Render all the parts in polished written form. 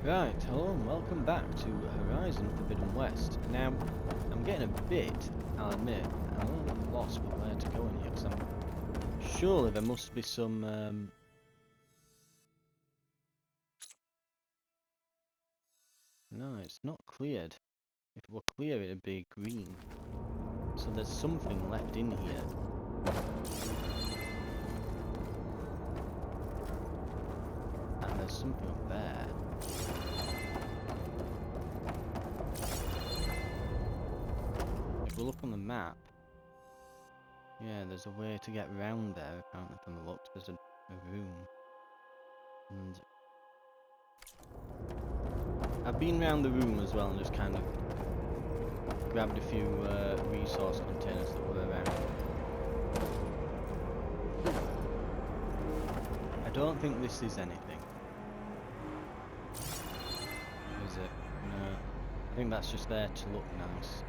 Right, hello and welcome back to Horizon Forbidden West. Now, I'm getting a bit, I'll admit, I'm a little bit lost with where to go in here, because surely there must be some, no, it's not cleared. If it were clear, it'd be green. So there's something left in here. And there's something up there. If we look on the map, yeah, there's a way to get round there, apparently from the looks. There's a room. And I've been round the room as well and just kind of grabbed a few resource containers that were around. I don't think this is anything. Is it? No. I think that's just there to look nice.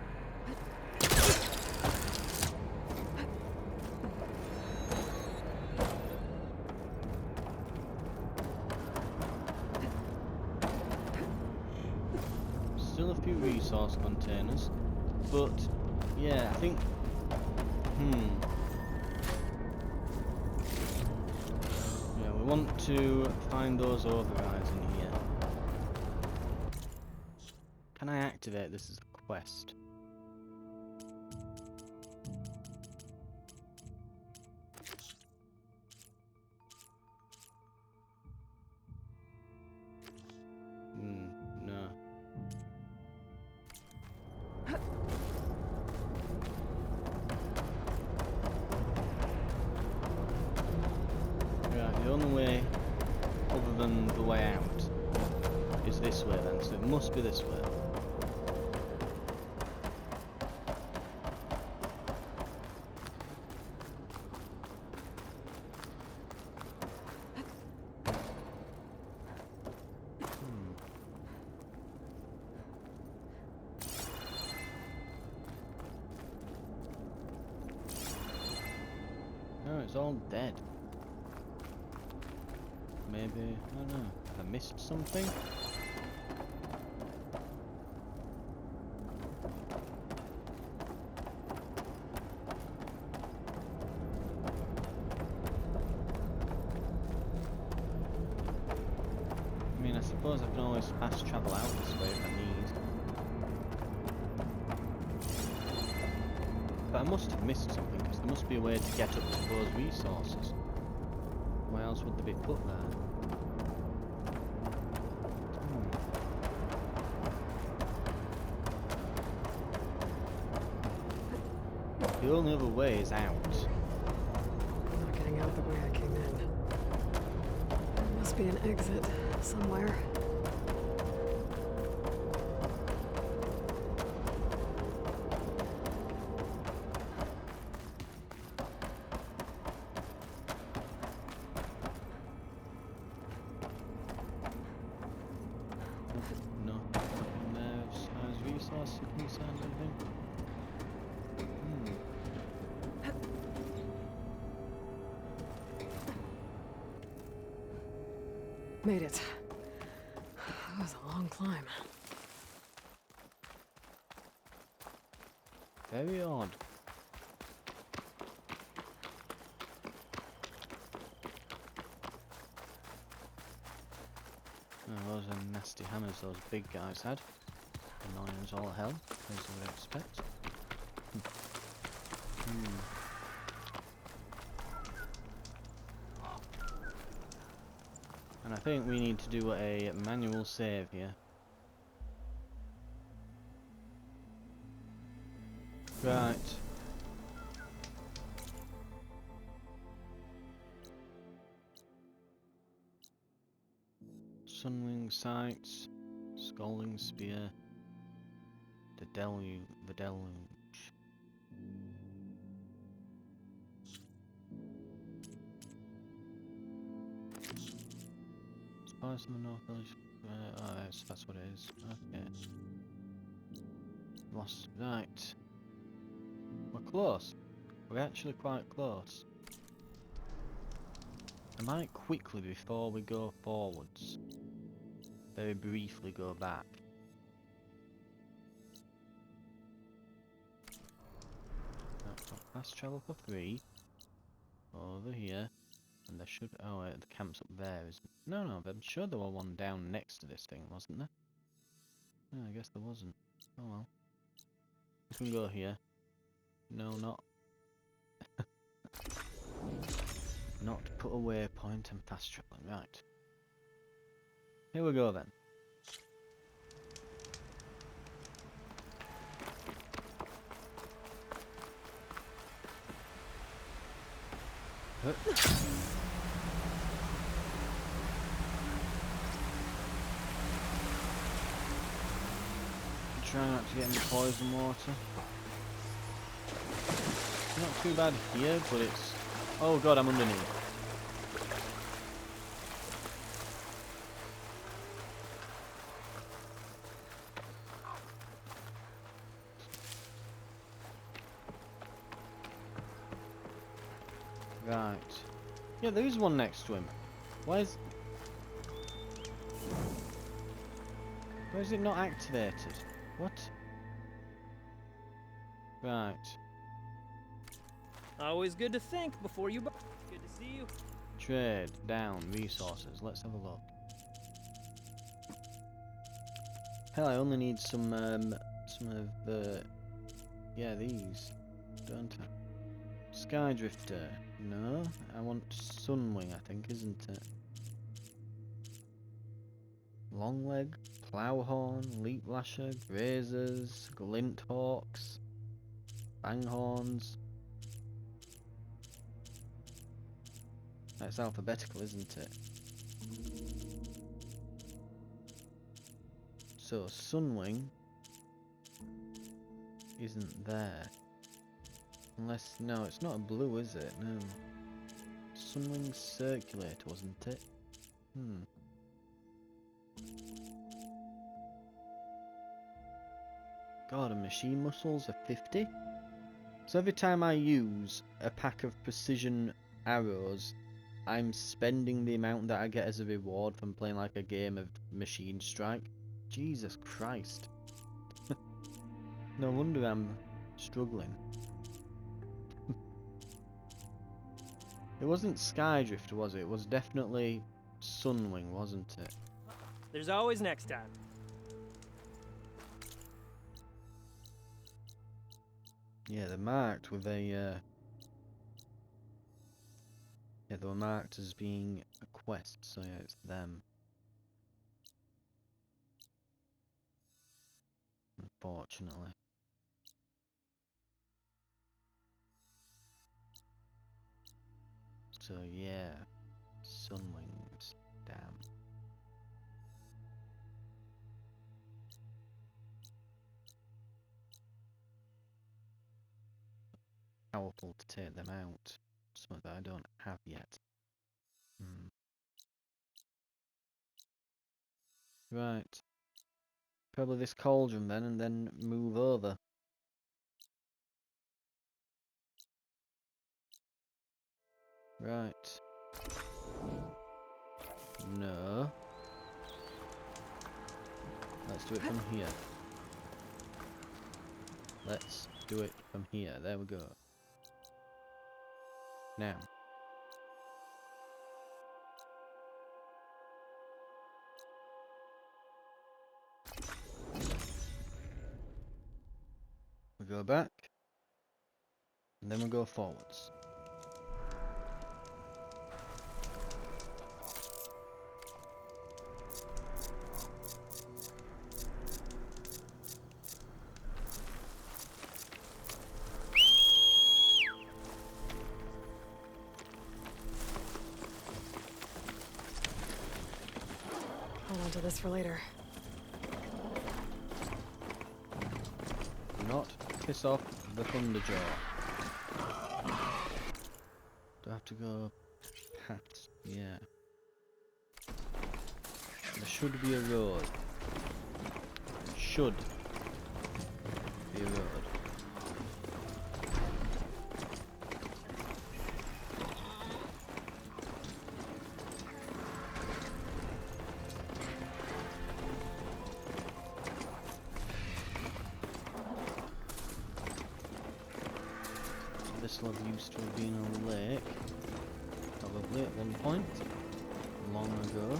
Still a few resource containers, but yeah, I think yeah, we want to find those overrides in here. Can I activate this as a quest? No. Right, the only way, other than the way out, is this way then, so it must be this way. No, it's all dead. Maybe, I don't know, have I missed something? I mean, I suppose I can always fast travel out this way if I need. But I must have missed something, because there must be a way to get up to those resources. Why else would they be put there? The only other way is out. I'm not getting out the way I came in. There must be an exit somewhere. No, nothing there as far as resources are concerned, I think. Made it. That was a long climb. Very odd. Oh, those are nasty hammers those big guys had. Annoying as all hell, as you would expect. And I think we need to do a manual save here. Right. Sunwing sights, scalding spear, the deluge. Spice in the North Village. Oh, that's what it is. Okay. Lost. Right. We're close. We're actually quite close. I might quickly, before we go forwards, very briefly go back. Fast travel for free. Over here. And there should... Oh, wait, the camp's up there, isn't it? No, no, but I'm sure there was one down next to this thing, wasn't there? No, I guess there wasn't. Oh well. We can go here. No, not. Not put a waypoint and fast traveling. Right. Here we go then. Try not to get any poison water. Not too bad here, but it's... Oh god, I'm underneath. Right. Yeah, there is one next to him. Why is it not activated? What? Right. Always good to think before you buy. Good to see you. Trade, down, resources. Let's have a look. Hell, I only need some of the... Yeah, these. Don't I? Skydrifter. No, I want Sunwing, I think, isn't it? Longleg, Plowhorn, Leap Lasher, Grazers, Glint Hawks, Banghorns. That's alphabetical, isn't it? So Sunwing isn't there. Unless, no, it's not a blue, is it? No. Sunwing Circulator, wasn't it? God, and machine muscles are 50? So every time I use a pack of precision arrows, I'm spending the amount that I get as a reward from playing like a game of Machine Strike. Jesus Christ. No wonder I'm struggling. It wasn't Skydrifter, was it? It was definitely Sunwing, wasn't it? There's always next time. Yeah, they're marked with a... Yeah, they were marked as being a quest, so yeah, it's them. Unfortunately. So yeah, Sunwings, damn. Powerful to take them out. Something that I don't have yet. Right. Probably this cauldron then, and then move over. Right. No. Let's do it from here. Let's do it from here. There we go. Now. We go back. And then we go forwards. Hold on to this for later. Do not piss off the Thunderjaw. Do I have to go past? Yeah. There should be a road. Should be a road. this will have used to have been a lake. Probably at one point. Long ago.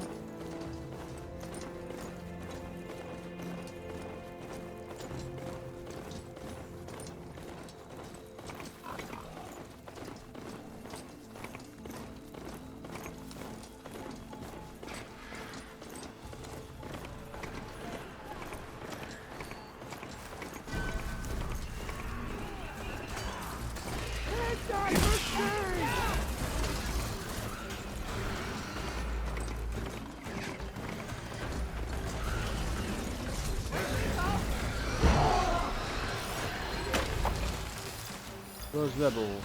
Those rebels.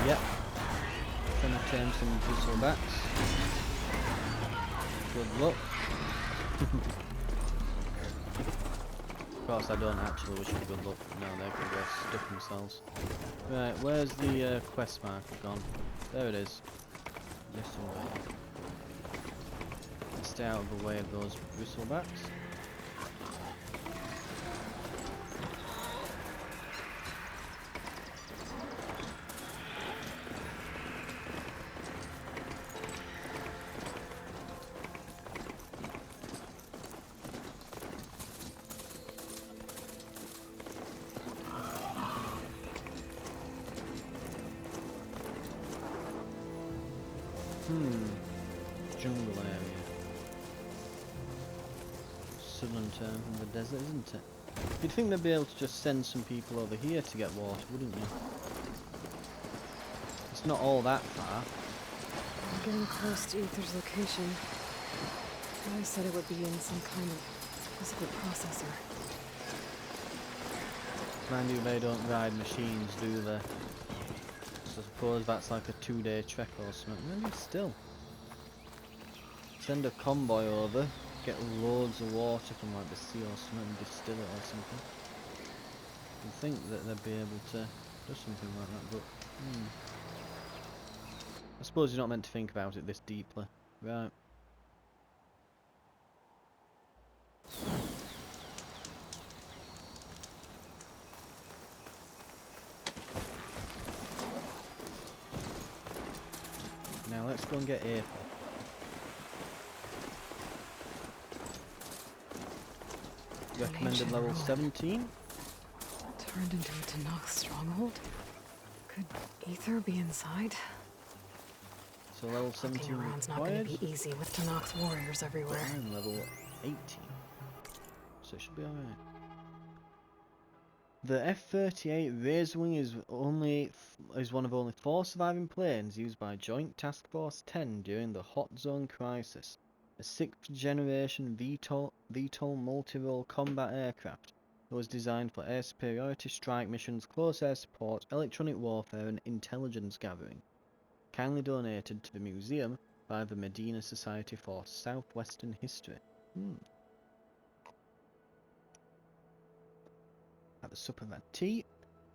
Yep. Trying to tame some bristlebacks. Good luck. Of course I don't actually wish them good luck. No, they're gonna go stuff themselves. Right, where's the quest marker gone? There it is. This one. Let's stay out of the way of those bristlebacks. Jungle area. Southern turn from the desert, isn't it? You'd think they'd be able to just send some people over here to get water, wouldn't you? It's not all that far. I'm getting close to Ether's location. I said it would be in some kind of physical processor. Mind you, they don't ride machines, do they? So I suppose that's like a 2-day trek or something. Maybe still. Send a convoy over, get loads of water from like the sea or something and distill it or something. You'd think that they'd be able to do something like that, but I suppose you're not meant to think about it this deeply. Right. Now let's go and get April. Recommended level 17. Turned into a Tanakh stronghold? Could Ether be inside? So level 17 around's not going required. to be easy with Tanakh's warriors everywhere. And level 18. So it should be alright. The F-38 Razorwing is one of only 4 surviving planes used by Joint Task Force 10 during the Hot Zone Crisis. A 6th generation VTOL multi-role combat aircraft that was designed for air superiority strike missions, close air support, electronic warfare and intelligence gathering. Kindly donated to the museum by the Medina Society for Southwestern History. At the supper had tea.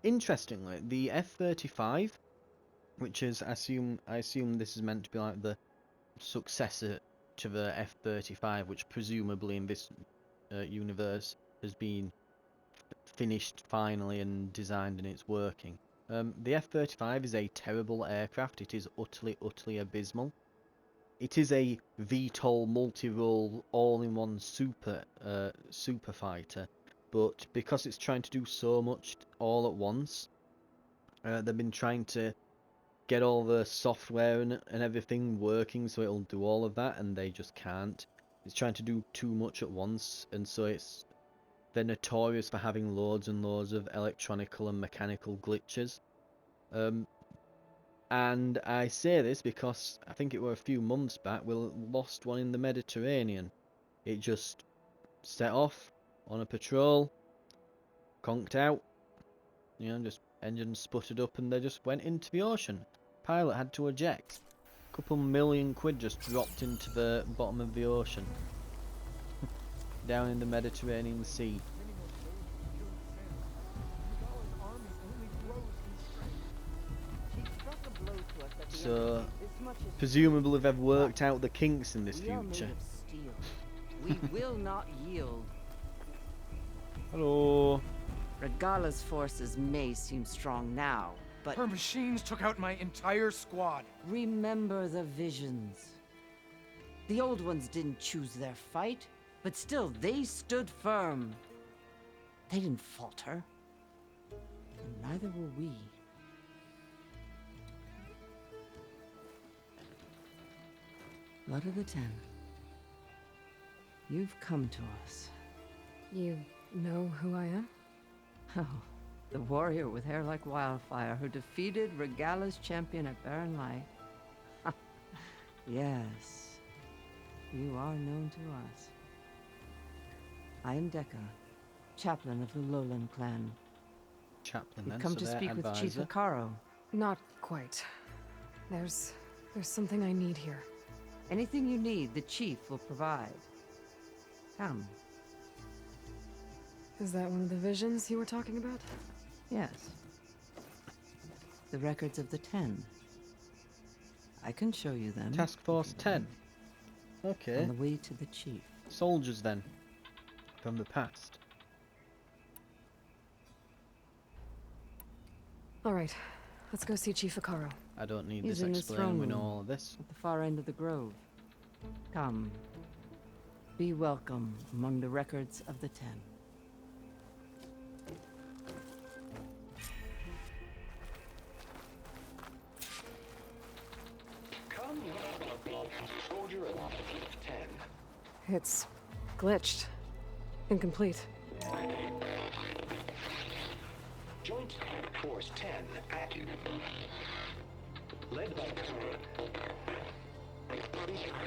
Interestingly, the F-35, which is I assume this is meant to be like the successor to the F-35, which presumably in this universe has been finished finally and designed and it's working. The F-35 is a terrible aircraft. It is utterly abysmal. It is a VTOL multi-role all-in-one super fighter, but because it's trying to do so much all at once, they've been trying to get all the software and everything working so it'll do all of that, and they just can't. It's trying to do too much at once, and so they're notorious for having loads and loads of electronical and mechanical glitches. And I say this because I think it were a few months back we lost one in the Mediterranean. It just set off on a patrol, conked out, just engines sputtered up and they just went into the ocean. Pilot had to eject. A couple million quid just dropped into the bottom of the ocean. Down in the Mediterranean Sea. So, presumably they've worked out the kinks in this future. We will not yield. Hello. Regala's forces may seem strong now, but Her machines took out my entire squad. remember the visions. The old ones didn't choose their fight, but still they stood firm. They didn't falter. And neither will we. Blood of the Ten. You've come to us. You know who I am? Oh, the warrior with hair like wildfire who defeated Regala's champion at Barren Light. Yes, you are known to us. I am Dekka, chaplain of the Lowland clan. Chaplain We've then, come so to their speak with Chief advisor. Hikaru. Not quite. There's something I need here. Anything you need, the chief will provide. Come. Is that one of the visions you were talking about? Yes. The records of the 10. I can show you them. Task Force 10. Okay. On the way to the chief. Soldiers then. From the past. Alright, let's go see Chief Hikaru. I don't need He's this in his explaining, throne we know room. all of this. At the far end of the grove. Come. Be welcome among the records of the 10. Come, soldier of 10. It's glitched. Incomplete. Joint Force 10 active. Led by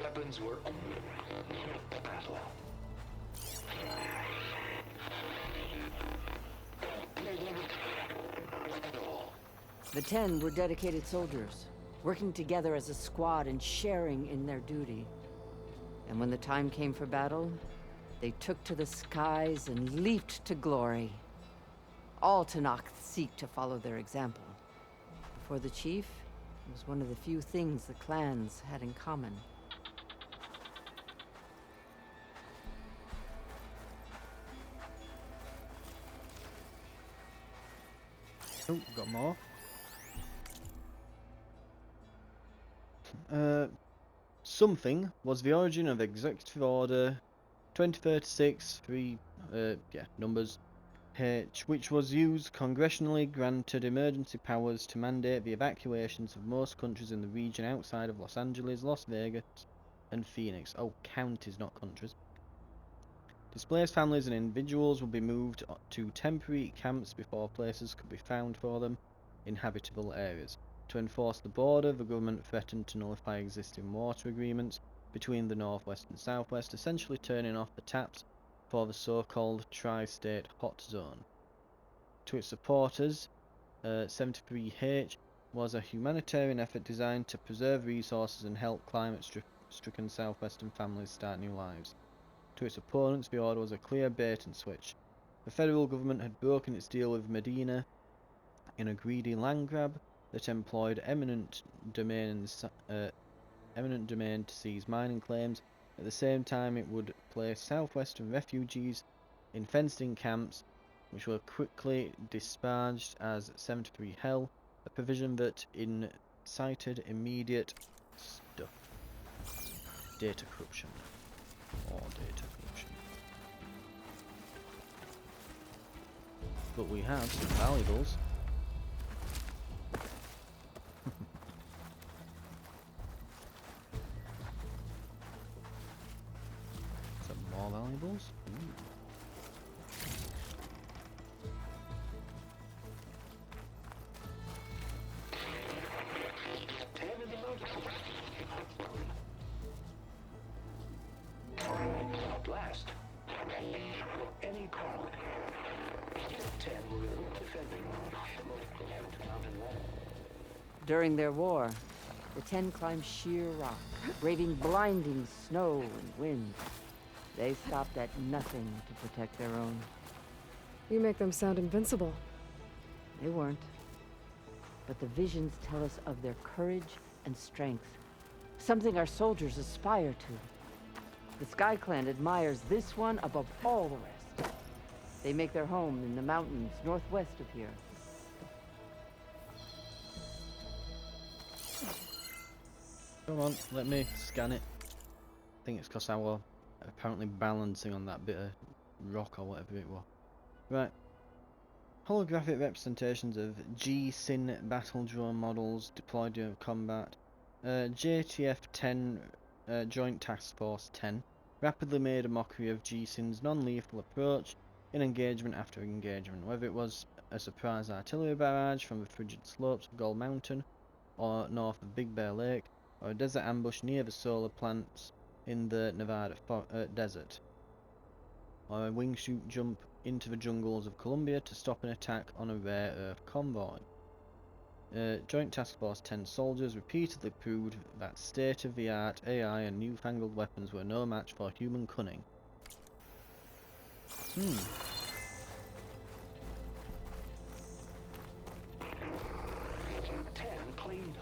weapons were battle. The 10 were dedicated soldiers, working together as a squad and sharing in their duty. And when the time came for battle, they took to the skies and leaped to glory. All Tanakh seek to follow their example. For the chief, it was one of the few things the clans had in common. Oh, got more. Something was the origin of Executive Order 2036 numbers H, which was used congressionally granted emergency powers to mandate the evacuations of most countries in the region outside of Los Angeles, Las Vegas, and Phoenix. Oh, counties, not countries. Displaced families and individuals will be moved to temporary camps before places could be found for them in habitable areas. To enforce the border, the government threatened to nullify existing water agreements between the Northwest and Southwest, essentially turning off the taps for the so-called tri-state hot zone. To its supporters, 73H was a humanitarian effort designed to preserve resources and help climate-stricken Southwestern families start new lives. To its opponents, the order was a clear bait and switch. The federal government had broken its deal with Medina in a greedy land grab that employed eminent domain to seize mining claims. At the same time, it would place southwestern refugees in fenced-in camps, which were quickly dispatched as 73 Hell, a provision that incited immediate data corruption. But we have some valuables. Some more valuables. Ooh. Blast. Any call. 10 were defending mountain wall. During their war, the 10 climbed sheer rock, braving blinding snow and wind. They stopped at nothing to protect their own. You make them sound invincible. They weren't. But the visions tell us of their courage and strength, something our soldiers aspire to. The Sky Clan admires this one above all the rest. They make their home in the mountains northwest of here. Come on, let me scan it. I think it's because I was apparently balancing on that bit of rock or whatever it was. Right. Holographic representations of G-Sin battle drone models deployed during combat. JTF-10 Joint Task Force 10 rapidly made a mockery of G-Sin's non-lethal approach in engagement after engagement, whether it was a surprise artillery barrage from the frigid slopes of Gold Mountain or north of Big Bear Lake, or a desert ambush near the solar plants in the Nevada desert, or a wingsuit jump into the jungles of Colombia to stop an attack on a rare earth convoy. Joint Task Force 10 soldiers repeatedly proved that state-of-the-art AI and newfangled weapons were no match for human cunning. 10 claimed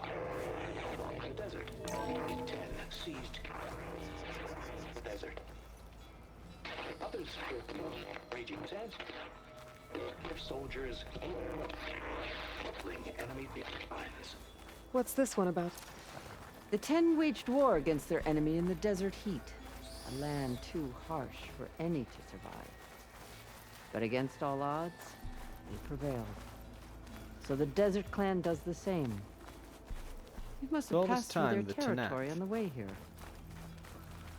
the desert. 10 seized the desert. Others heard the raging sands. Their soldiers hurtling enemy lines. What's this one about? The 10 waged war against their enemy in the desert heat, a land too harsh for any to survive. But against all odds, they prevailed. So the Desert Clan does the same. You must All have this passed through time, their the territory Tanakh on the way here.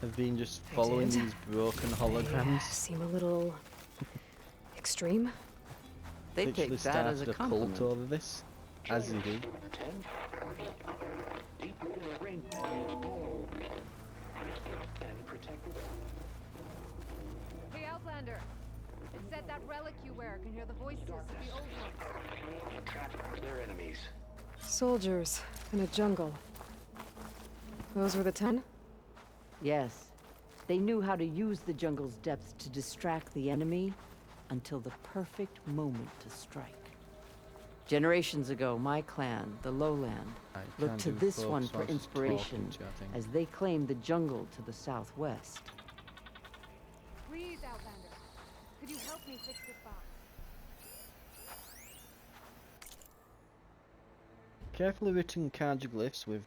Have been just I following did. these broken They holograms. seem a little extreme. They Literally take that as started a a cult compliment. over this, as you do. 10 deep rain and protected. Hey, Outlander! It said that relic you wear can hear the voices of the old ones. Trap their enemies. Soldiers in a jungle. Those were the 10? Yes, they knew how to use the jungle's depths to distract the enemy until the perfect moment to strike. Generations ago, my clan, the Lowland, I looked can't to do this both one for sorts of inspiration talking to you, I think. as they claimed the jungle to the southwest. Please, Outlander. Could you help me fix this box? Carefully written cartoglyphs with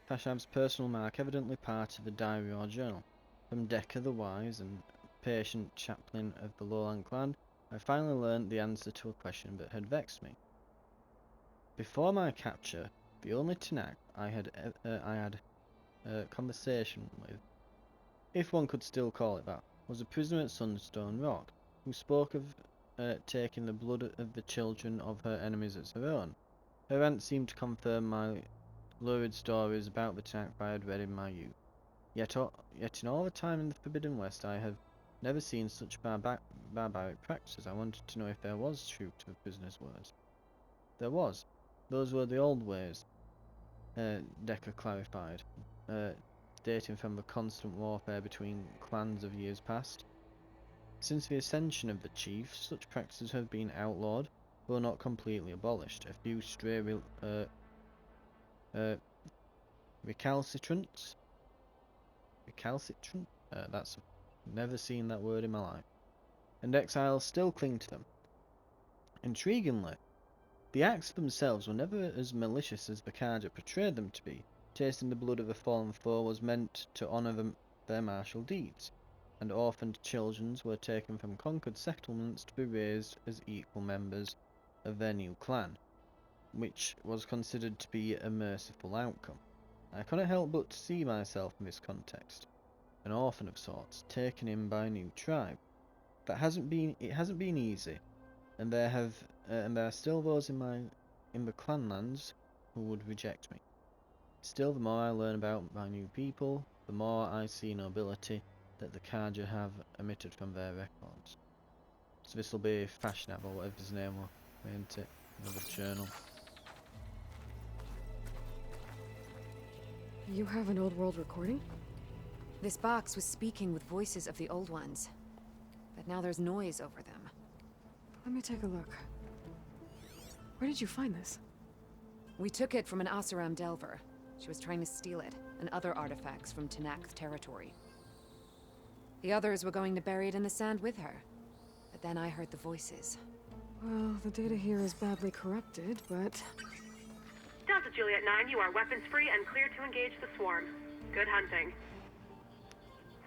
Fashab's personal mark, evidently part of a diary or journal. From Decker the Wise and patient chaplain of the Lowland clan, I finally learned the answer to a question that had vexed me. Before my capture, the only Tanakh I had a conversation with, if one could still call it that, was a prisoner at Sunstone Rock, who spoke of taking the blood of the children of her enemies as her own. Her aunt seemed to confirm my lurid stories about the Tanakh I had read in my youth. Yet in all the time in the Forbidden West, I have never seen such barbaric practices. I wanted to know if there was truth to the prisoner's words. There was. Those were the old ways, Decker clarified, dating from the constant warfare between clans of years past. Since the ascension of the chief, such practices have been outlawed, though not completely abolished. A few stray recalcitrants? Recalcitrant? That's never seen that word in my life. And exiles still cling to them. Intriguingly, the acts themselves were never as malicious as the Kaja portrayed them to be. Tasting the blood of a fallen foe was meant to honour their martial deeds, and orphaned children were taken from conquered settlements to be raised as equal members of their new clan, which was considered to be a merciful outcome. I cannot help but to see myself in this context, an orphan of sorts, taken in by a new tribe. It hasn't been easy, and there are still those in the clanlands who would reject me. Still, the more I learn about my new people, the more I see nobility that the Kaja have omitted from their records. So this will be Fashnab, or whatever his name was, ain't it? Another journal. You have an old world recording? This box was speaking with voices of the old ones, but now there's noise over them. Let me take a look. Where did you find this? We took it from an Asuram Delver. She was trying to steal it, and other artifacts from Tanakh's territory. The others were going to bury it in the sand with her, but then I heard the voices. Well, the data here is badly corrupted, but... Delta Juliet 9, you are weapons free and clear to engage the swarm. Good hunting.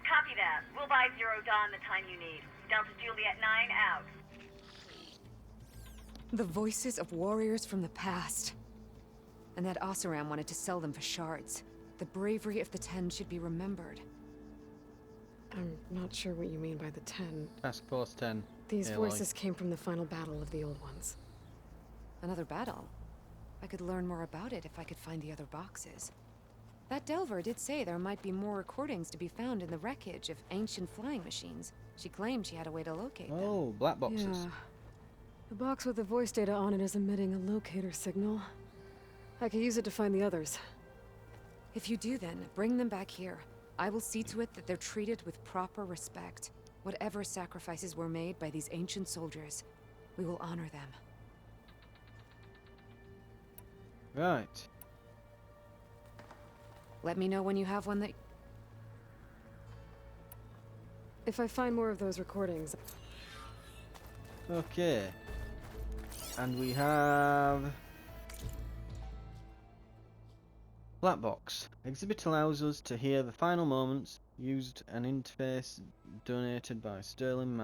Copy that. We'll buy Zero Dawn the time you need. Delta Juliet 9 out. The voices of warriors from the past. And that Oseram wanted to sell them for shards. The bravery of the 10 should be remembered. I'm not sure what you mean by the 10. Task Force 10. These Aloy. voices came from the final battle of the Old Ones. Another battle? I could learn more about it if I could find the other boxes. That Delver did say there might be more recordings to be found in the wreckage of ancient flying machines. She claimed she had a way to locate them. Oh, black boxes. Yeah. The box with the voice data on it is emitting a locator signal. I could use it to find the others. If you do then, bring them back here. I will see to it that they're treated with proper respect. Whatever sacrifices were made by these ancient soldiers, we will honor them. Right. Let me know when you have one that... If I find more of those recordings... Okay. And we have... Black box. Exhibit allows us to hear the final moments. Used an interface donated by Sterling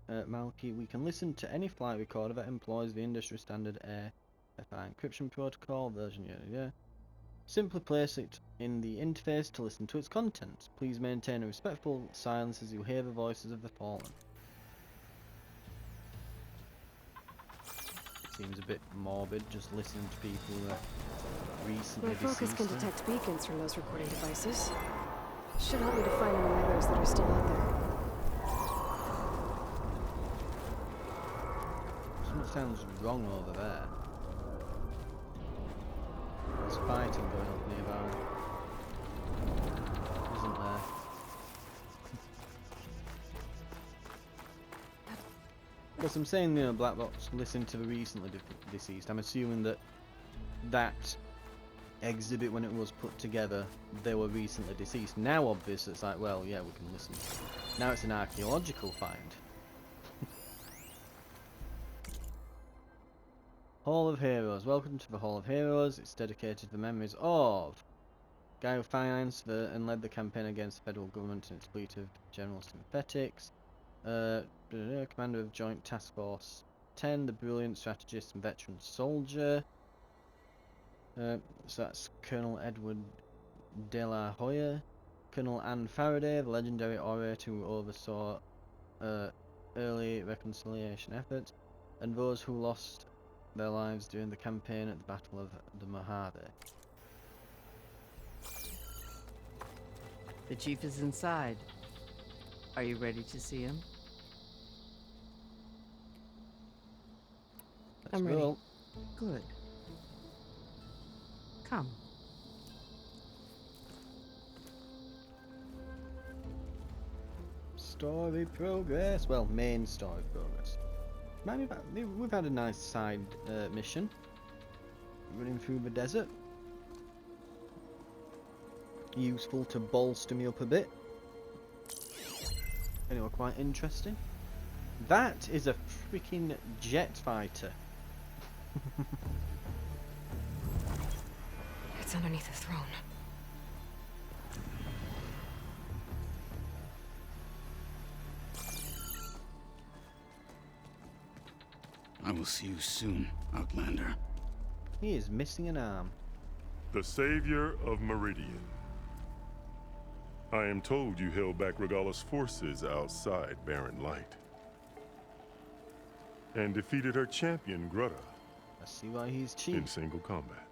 Malky. We can listen to any flight recorder that employs the industry standard AFI encryption protocol version. Yeah. Simply place it in the interface to listen to its contents. Please maintain a respectful silence as you hear the voices of the fallen. Seems a bit morbid, just listening to people who are recently My focus deceased. can detect beacons from those recording devices. Should help me to find any others that are still out there. Something sounds wrong over there. There's fighting going on nearby. Isn't there? Because I'm saying, you know, black box, listen to the recently deceased. I'm assuming that that exhibit, when it was put together, they were recently deceased. Now, obviously, it's like, well, yeah, we can listen. Now it's an archaeological find. Hall of Heroes. Welcome to the Hall of Heroes. It's dedicated to the memories of guy who financed and led the campaign against the federal government and its fleet of general sympathetics. Commander of Joint Task Force 10, the brilliant strategist and veteran soldier. So that's Colonel Edward De La Hoya. Colonel Anne Faraday, the legendary orator who oversaw early reconciliation efforts, and those who lost their lives during the campaign at the Battle of the Mojave. The chief is inside. Are you ready to see him? I'm ready. Roll. Good. Come. Story progress. Well, main story progress. We've had a nice side mission. Running through the desert. Useful to bolster me up a bit. Anyway, quite interesting. That is a freaking jet fighter. It's underneath the throne. I will see you soon, Outlander. He is missing an arm. The savior of Meridian. I am told you held back Regala's forces outside Barren Light. And defeated her champion, Grutta. I see why he's cheap. In single combat.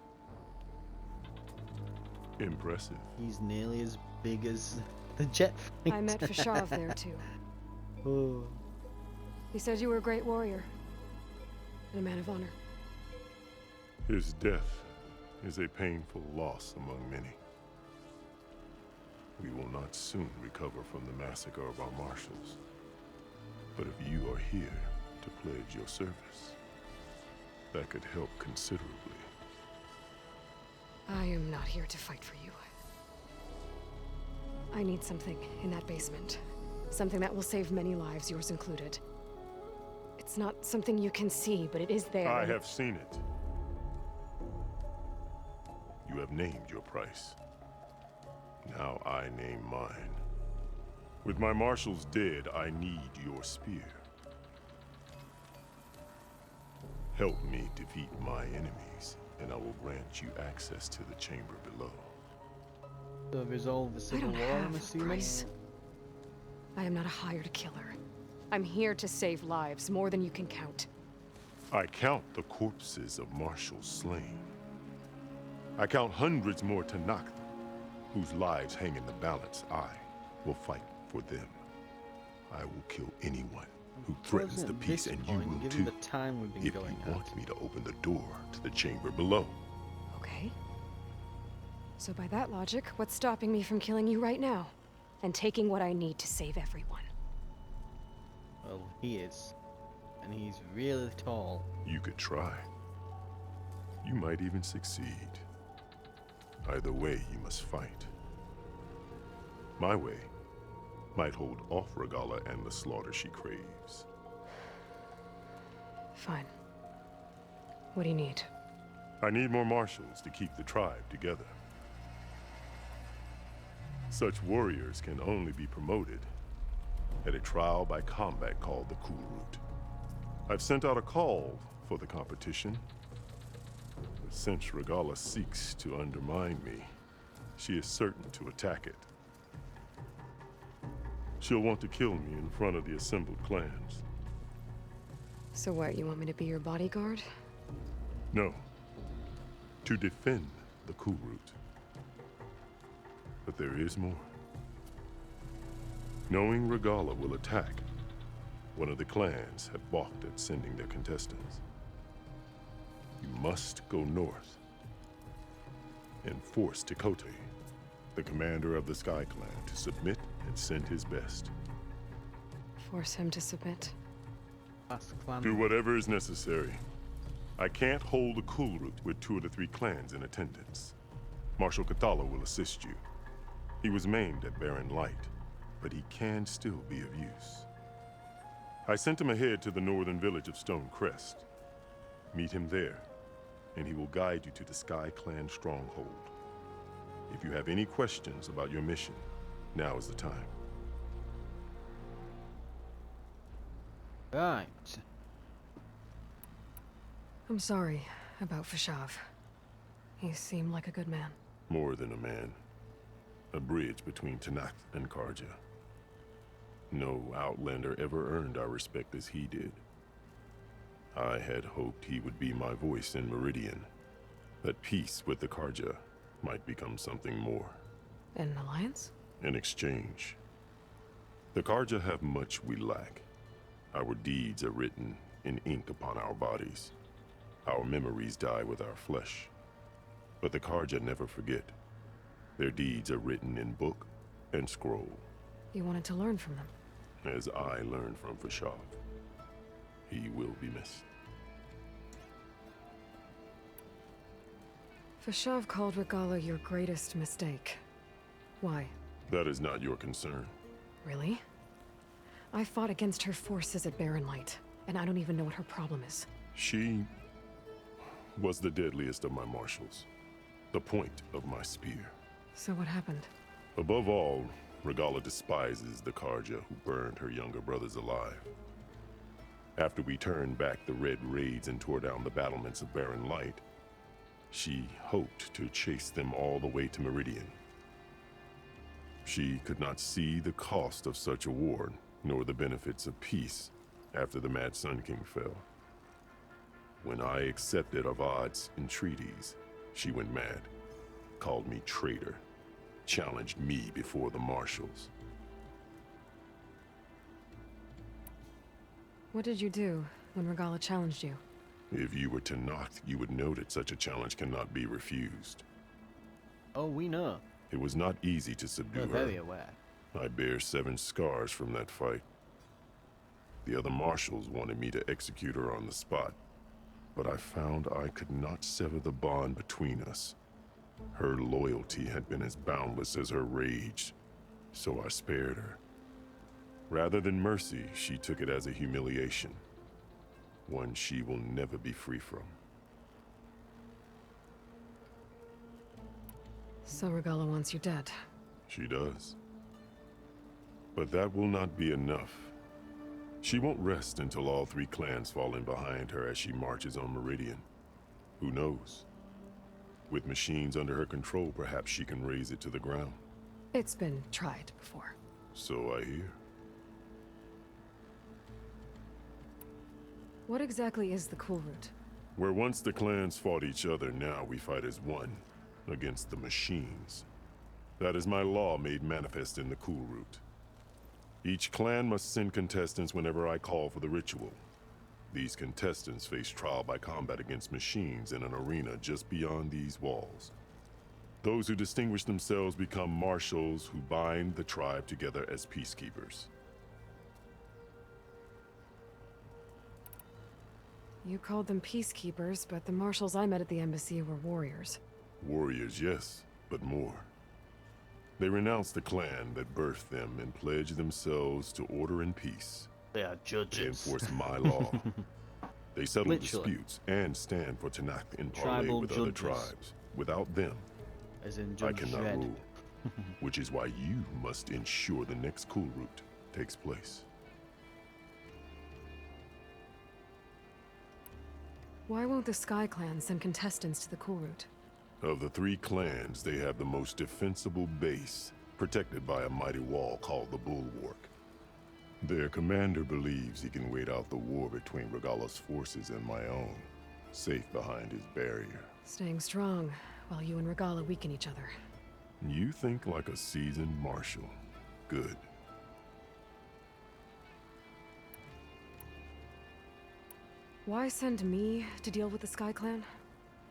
Impressive. He's nearly as big as the jet fighter. I met Fashav there too. Oh. He said you were a great warrior. And a man of honor. His death is a painful loss among many. We will not soon recover from the massacre of our marshals. But if you are here to pledge your service, that could help considerably. I am not here to fight for you. I need something in that basement. Something that will save many lives, yours included. It's not something you can see, but it is there. I have seen it. You have named your price. Now I name mine. With my marshals dead, I need your spear. Help me defeat my enemies, and I will grant you access to the chamber below. To resolve the I civil don't war, I'm have a assuming? price. I am not a hired killer. I'm here to save lives, more than you can count. I count the corpses of marshals slain. I count hundreds more Tanakh, whose lives hang in the balance. I will fight for them. I will kill anyone who threatens the Wasn't peace, this and you point, will given too, the time we've been if going you at. want me to open the door to the chamber below. Okay. So by that logic, what's stopping me from killing you right now? And taking what I need to save everyone? Well, he is. And he's really tall. You could try. You might even succeed. Either way, you must fight. My way might hold off Regalla and the slaughter she craves. Fine. What do you need? I need more marshals to keep the tribe together. Such warriors can only be promoted at a trial by combat called the Kulrut. I've sent out a call for the competition. But since Regalla seeks to undermine me, she is certain to attack it. She'll want to kill me in front of the assembled clans. So what, you want me to be your bodyguard? No. To defend the Kulrut. But there is more. Knowing Regalla will attack, one of the clans have balked at sending their contestants. You must go north and force Tekote, the commander of the Sky Clan, to submit and send his best. Force him to submit. Do whatever is necessary. I can't hold the Kulrut with 2 of the 3 clans in attendance. Marshal Kathala will assist you. He was maimed at Barren Light, but he can still be of use. I sent him ahead to the northern village of Stone Crest. Meet him there, and he will guide you to the Sky Clan stronghold. If you have any questions about your mission, now is the time. Right. I'm sorry about Fashav. He seemed like a good man. More than a man. A bridge between Tanakh and Karja. No Outlander ever earned our respect as he did. I had hoped he would be my voice in Meridian, that peace with the Karja might become something more. An alliance? In exchange. The Karja have much we lack. Our deeds are written in ink upon our bodies. Our memories die with our flesh. But the Karja never forget. Their deeds are written in book and scroll. You wanted to learn from them? As I learned from Fashav. He will be missed. Fashav called Regalla your greatest mistake. Why? That is not your concern. Really? I fought against her forces at Barren Light, and I don't even know what her problem is. She was the deadliest of my marshals. The point of my spear. So what happened? Above all, Regalla despises the Karja who burned her younger brothers alive. After we turned back the Red Raids and tore down the battlements of Barren Light, she hoped to chase them all the way to Meridian. She could not see the cost of such a war, nor the benefits of peace after the Mad Sun King fell. When I accepted Avad's entreaties, she went mad, called me traitor, challenged me before the marshals. What did you do when Regalla challenged you? If you were Tanakh, you would know that such a challenge cannot be refused. Oh, we know. It was not easy to subdue We're her. very aware. I bear 7 scars from that fight. The other marshals wanted me to execute her on the spot, but I found I could not sever the bond between us. Her loyalty had been as boundless as her rage, so I spared her. Rather than mercy, she took it as a humiliation. One she will never be free from. So Regala wants you dead. She does. But that will not be enough. She won't rest until all 3 clans fall in behind her as she marches on Meridian. Who knows? With machines under her control, perhaps she can raise it to the ground. It's been tried before. So I hear. What exactly is the Cool Route? Where once the clans fought each other, now we fight as one, against the machines. That is my law made manifest in the Cool Route. Each clan must send contestants whenever I call for the ritual. These contestants face trial by combat against machines in an arena just beyond these walls. Those who distinguish themselves become marshals who bind the tribe together as peacekeepers. You called them peacekeepers, but the marshals I met at the embassy were warriors. Warriors, yes, but more. They renounce the clan that birthed them and pledge themselves to order and peace. They are judges. They enforce my law. They settle Literally. disputes and stand for Tanakh in parlay Tribal with other judges. tribes. Without them, As in I Judge cannot Dredd. rule. Which is why you must ensure the next Cool Route takes place. Why won't the Sky Clan send contestants to the Cool Route? Of the 3 clans, they have the most defensible base, protected by a mighty wall called the Bulwark. Their commander believes he can wait out the war between Regala's forces and my own, safe behind his barrier. Staying strong, while you and Regala weaken each other. You think like a seasoned marshal. Good. Why send me to deal with the Sky Clan?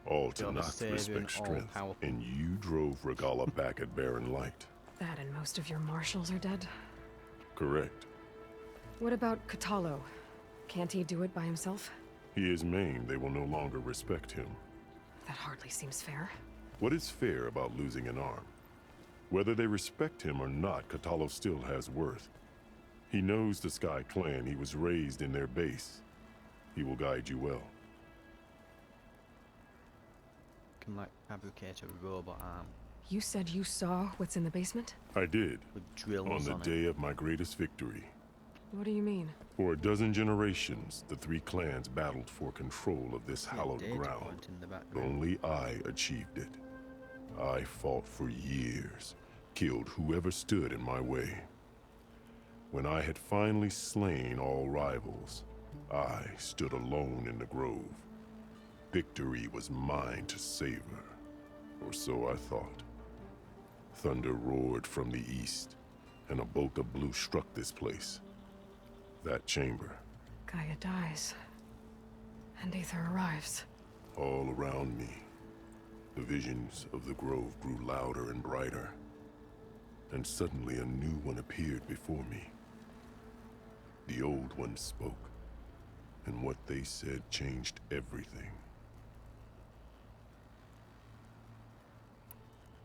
All You're the Tanakh savior respect and strength, all-powerful. and you drove Regala back at Barren Light. That and most of your marshals are dead? Correct. What about Katalo? Can't he do it by himself? He is maimed, they will no longer respect him. That hardly seems fair. What is fair about losing an arm? Whether they respect him or not, Katalo still has worth. He knows the Sky Clan, he was raised in their base. He will guide you well. Can like fabricate a robot arm You said you saw what's in the basement? I did, with drills on the on day of my greatest victory. What do you mean? For a dozen generations, the 3 clans battled for control of this hallowed data ground. point in the background. Only I achieved it. I fought for years, killed whoever stood in my way. When I had finally slain all rivals, I stood alone in the grove. Victory was mine to savor, or so I thought. Thunder roared from the east, and a bolt of blue struck this place. That chamber. Gaia dies. And Aether arrives. All around me, the visions of the grove grew louder and brighter, and suddenly a new one appeared before me. The old one spoke, and what they said changed everything.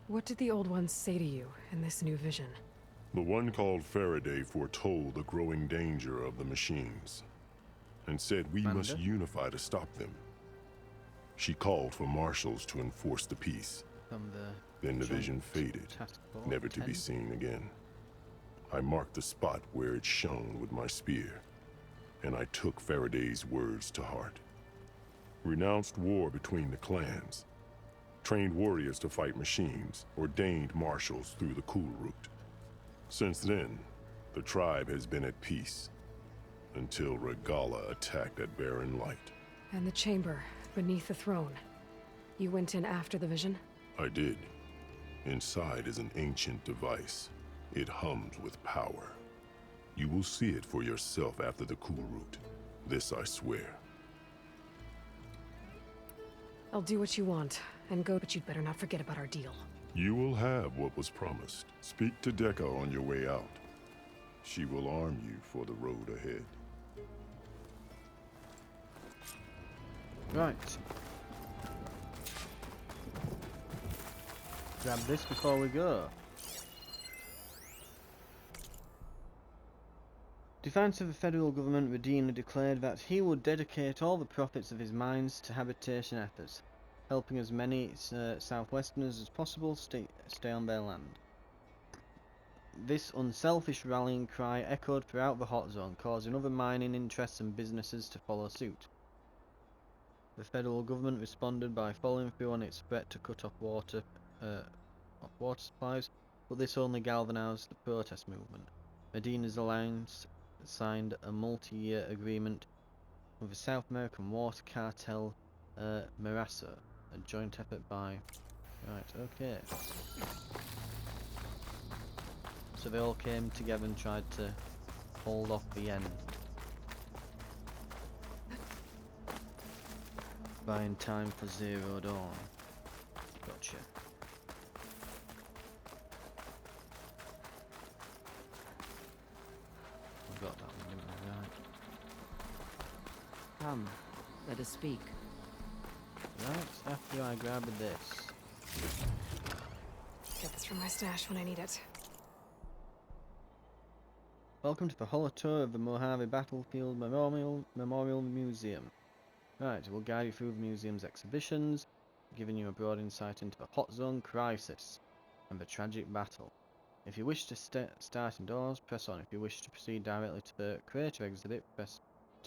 What did the old ones say to you in this new vision? The one called Faraday foretold the growing danger of the machines, and said we must unify to stop them. She called for marshals to enforce the peace. From Then the Joint vision faded, Task Force never to be 10. seen again. I marked the spot where it shone with my spear, and I took Faraday's words to heart. Renounced war between the clans, trained warriors to fight machines, ordained marshals through the Cool Route. Since then, the tribe has been at peace, until Regala attacked at Barren Light. And the chamber, beneath the throne. You went in after the vision? I did. Inside is an ancient device. It hums with power. You will see it for yourself after the Cool Route. This I swear. I'll do what you want, and go, but you'd better not forget about our deal. You will have what was promised. Speak to Dekka on your way out. She will arm you for the road ahead. Right. Grab this before we go. Defiant of the federal government, Medina declared that he would dedicate all the profits of his mines to habitation efforts, helping as many Southwesterners as possible stay on their land. This unselfish rallying cry echoed throughout the hot zone, causing other mining interests and businesses to follow suit. The federal government responded by following through on its threat to cut off water supplies, but this only galvanized the protest movement. Medina's alliance signed a multi-year agreement with the South American water cartel Merasa, a joint effort by... Right, okay. So they all came together and tried to hold off the end. Buying time for Zero Dawn. Gotcha. I've got that one, didn't I? Right. Come, let us speak. Right, after I grab this. Get this from my stash when I need it. Welcome to the holo tour of the Mojave Battlefield Memorial Museum. Right, we'll guide you through the museum's exhibitions, giving you a broad insight into the Hot Zone crisis and the tragic battle. If you wish to start indoors, press on. If you wish to proceed directly to the crater exhibit, press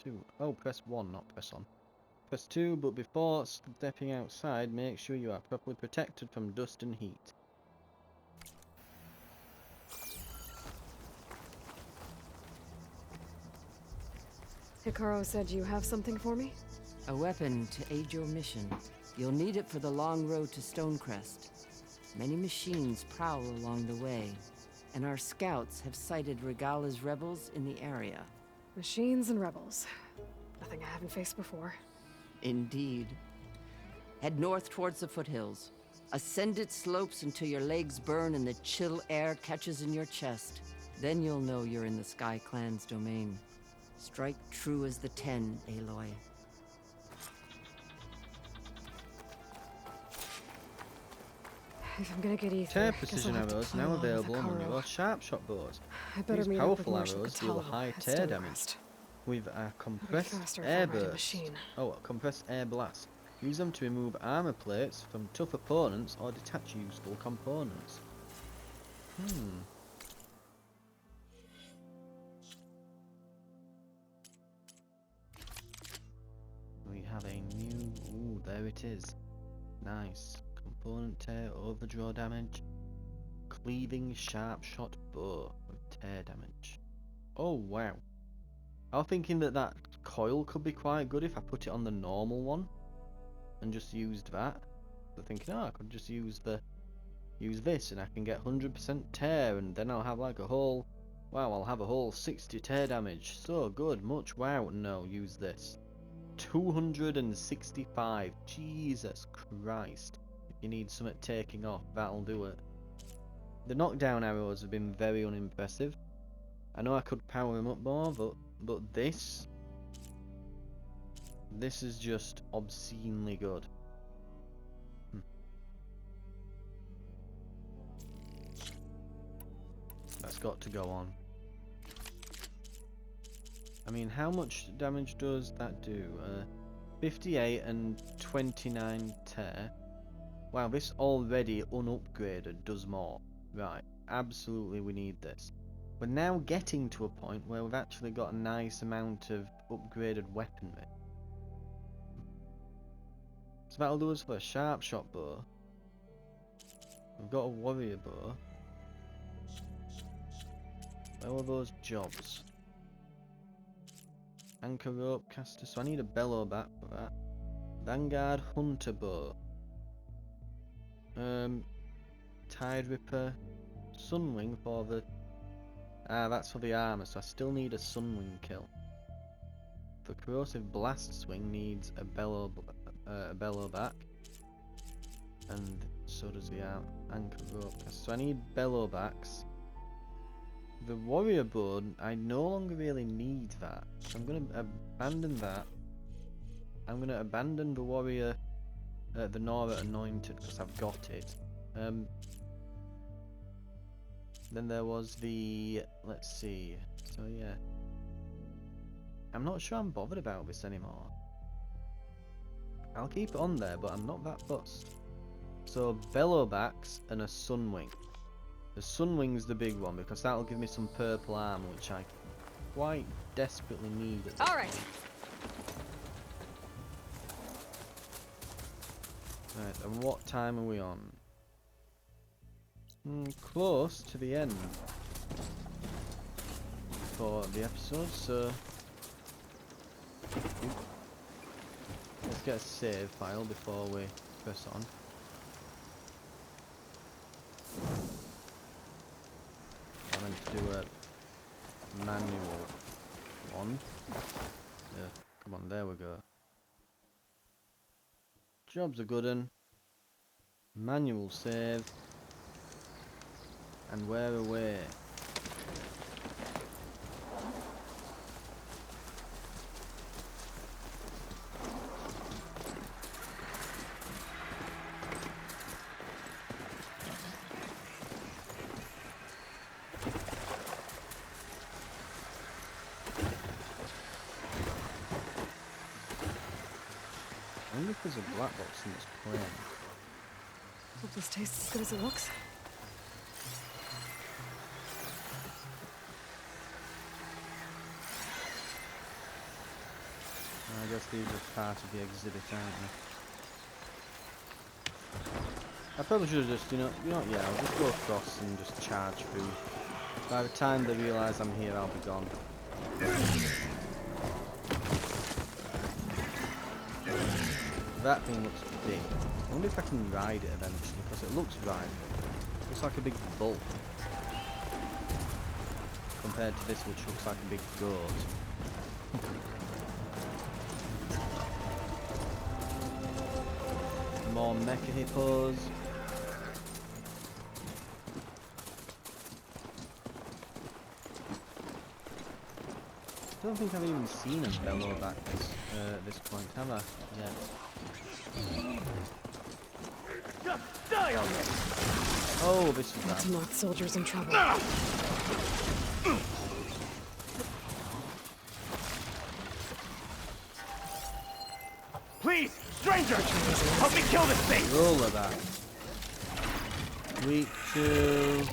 2. Oh, press 1, not press on. Press 2, but before stepping outside, make sure you are properly protected from dust and heat. Hikaru said you have something for me? A weapon to aid your mission. You'll need it for the long road to Stonecrest. Many machines prowl along the way, and our scouts have sighted Regala's rebels in the area. Machines and rebels. Nothing I haven't faced before. Indeed. Head north towards the foothills. Ascend its slopes until your legs burn and the chill air catches in your chest. Then you'll know you're in the Sky Clan's domain. Strike true as the 10, Aloy. If I'm gonna get ether, Tear precision arrows now available on your sharp shot bows. These powerful arrows deal high tear damage with a compressed air burst. Oh, a compressed air blast. Use them to remove armor plates from tough opponents or detach useful components. We have a new... Ooh, there it is. Nice. Component tear, overdraw damage. Cleaving sharp shot bow with tear damage. Oh, wow. I was thinking that coil could be quite good if I put it on the normal one. And just used that. So thinking, oh, I could just use this and I can get 100% tear and then I'll have like a whole... Wow, I'll have a whole 60 tear damage. So good, much wow. No, use this. 265. Jesus Christ. If you need something taking off, that'll do it. The knockdown arrows have been very unimpressive. I know I could power them up more, but this is just obscenely good. That's got to go on. I mean, how much damage does that do? 58 and 29 tear. Wow, this already unupgraded does more. Right, absolutely we need this. We're now getting to a point where we've actually got a nice amount of upgraded weaponry. So that'll do us for a sharp shot bow. We've got a warrior bow. Where were those jobs? Anchor rope caster, so I need a bellow bat for that. Vanguard hunter bow. Tide ripper. Sunwing for the... Ah, that's for the armor, so I still need a sunwing kill. The corrosive blast swing needs a bellow back. And so does the anchor rope caster. So I need bellow backs. The warrior bow, I no longer really need that. So I'm going to abandon that. I'm going to abandon the warrior, the Nora Anointed, because I've got it. Then there was the... Let's see. So yeah. I'm not sure I'm bothered about this anymore. I'll keep it on there, but I'm not that fussed. So, bellowbacks and a sunwing. The sunwing's the big one, because that'll give me some purple armor, which I quite desperately need. Alright. Right, and what time are we on? Close to the end for the episode, so let's get a save file before we press on. I'm going to do a manual one. Yeah, come on, there we go. Job's a good one. Manual save. And we're away. I wonder if there's a black box in this plane. Hope this tastes as good as it looks. I guess these are part of the exhibit, aren't they? I probably should have just, yeah, I'll just go across and just charge through. By the time they realise I'm here, I'll be gone. That thing looks big. I wonder if I can ride it eventually, because it looks rideable. It looks like a big bull. Compared to this, which looks like a big goat. More mecha hippos. I don't think I've even seen a bellowback this point, have I? Yet. Just die on me! Oh, this is Let's that. knock soldiers in trouble. Please, stranger! Help me kill this thing! Roll of that. Weak to...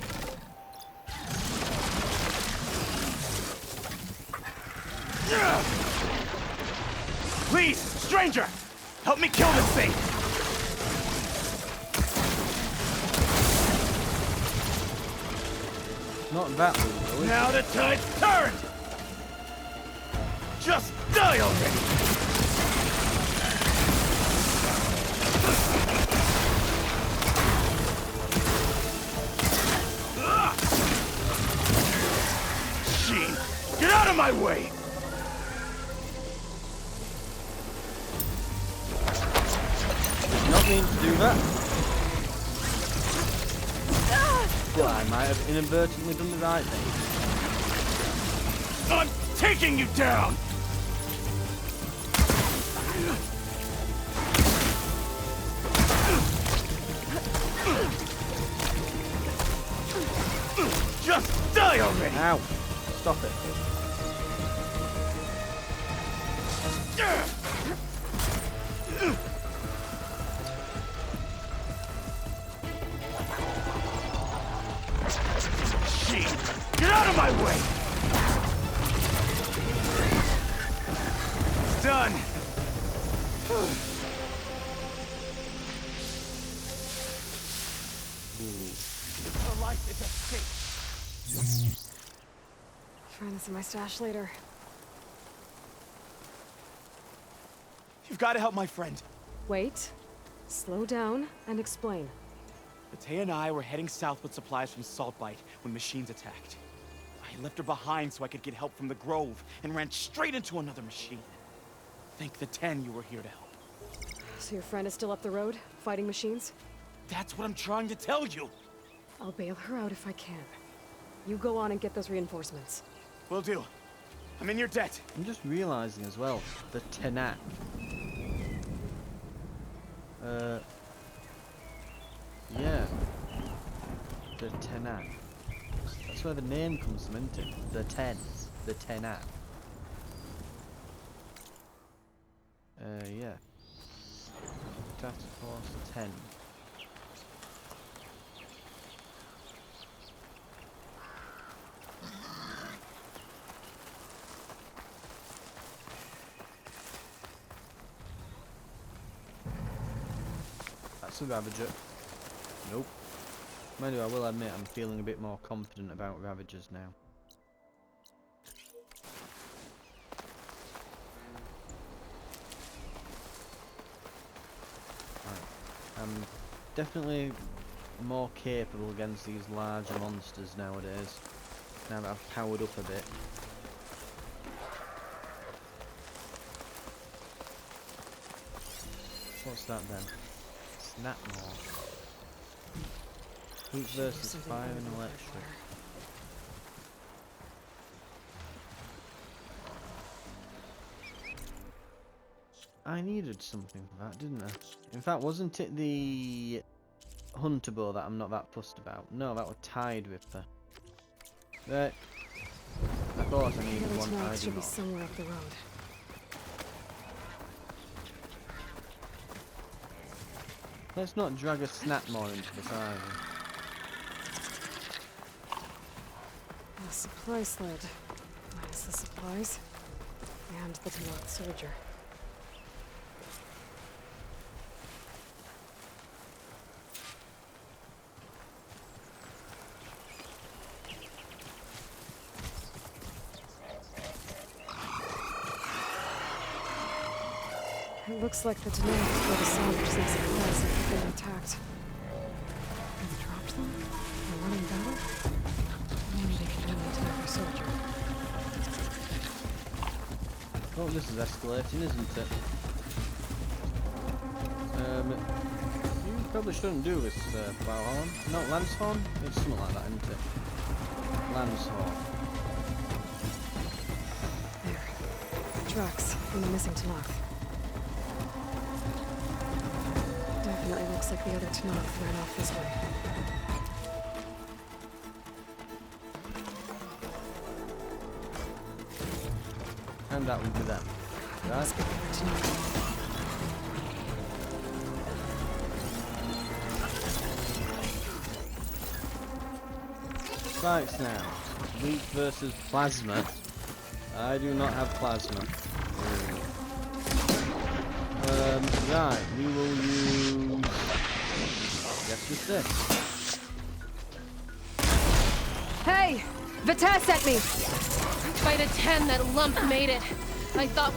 Please, stranger! Help me kill this thing! Not that weak, though, is Now it? the tide's turned! Just die already! Sheen, get out of my way! Not mean to do that. But I might have inadvertently done the right thing. I'm taking you down! Just die already! Ow! Stop it. Sheen, get out of my way! It's done. The life is at stake. Find this in my stash later. You've got to help my friend. Wait. Slow down and explain. Matei and I were heading south with supplies from Saltbite when machines attacked. I left her behind so I could get help from the Grove and ran straight into another machine. Thank the 10 you were here to help. So your friend is still up the road, fighting machines? That's what I'm trying to tell you. I'll bail her out if I can. You go on and get those reinforcements. Will do. I'm in your debt. I'm just realising as well, the Tenak. Yeah. The Tenak. That's where the name comes from, isn't it? The Tens. The Tenak. Yeah. Task Force 10. That's a Ravager. Nope. Mind you, I will admit I'm feeling a bit more confident about Ravagers now. I'm definitely more capable against these larger monsters nowadays, now that I've powered up a bit. What's that then? Snapmaw. Heat versus fire and electric. I needed something for that, didn't I? In fact, wasn't it the hunter bow that I'm not that fussed about? No, that was Tide Ripper. Right. I thought I needed one hiding should be off. somewhere up the road. Let's not drag a Snapmaw into this either. A supply sled. Minus the supplies. And the Tenok soldier. It looks like the Tenok were the salvage some supplies that have been attacked. Have they dropped them? They're running battle? Maybe they can only attack a soldier. Oh, this is escalating, isn't it? You probably shouldn't do this, Plowhorn. No, Lancehorn? It's something like that, isn't it? Lancehorn. There. Tracks from the missing Tenok. Definitely looks like the other Tenok ran off this way. And that would be them. Right? Spikes now. Weak versus plasma. I do not have plasma. Right, we will use... Guess what's this? Hey! Vitesse at me! Fight a 10, that lump made it. I thought...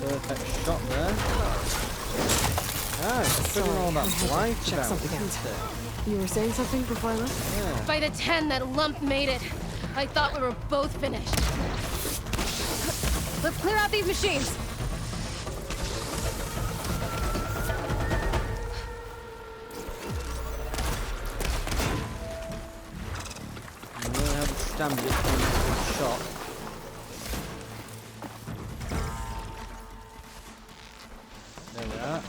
Perfect shot there. Ah, it's putting all that blight check out, something isn't it? You were saying something before I left? Yeah. Fight a 10, that lump made it. I thought we were both finished. Let's clear out these machines! You really have to stand it when it's shot. There we are.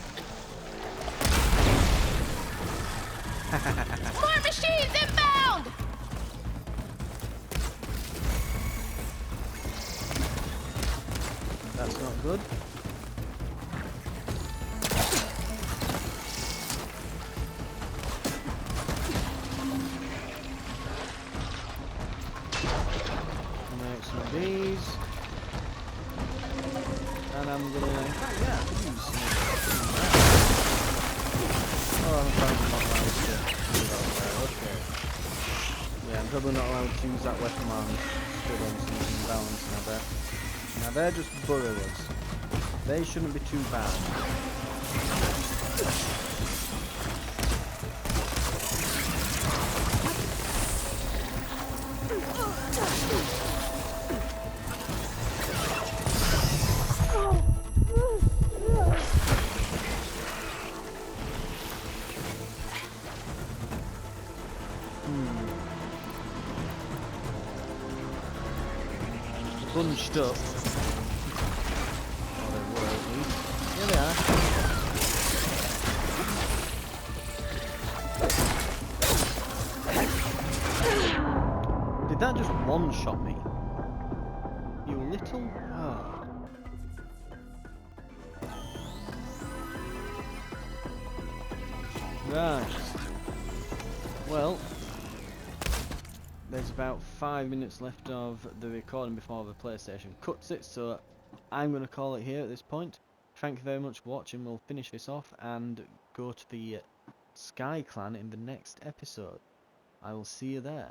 More machines inbound! That's not good. Make some of these. And I'm gonna... yeah, use some of that. Oh, I'm probably not allowed to do that there. Okay. Yeah, I'm probably not allowed to use that weapon while I'm stood on something balanced, I bet. Now they're just burrowers. They shouldn't be too bad. Bunched up. Oh, they were at least. Here they are. Did that just one-shot me? You little... Oh. Right. Well, there's about 5 minutes left of the recording before the PlayStation cuts it, so I'm going to call it here at this point. Thank you very much for watching. We'll finish this off and go to the Sky Clan in the next episode. I will see you there.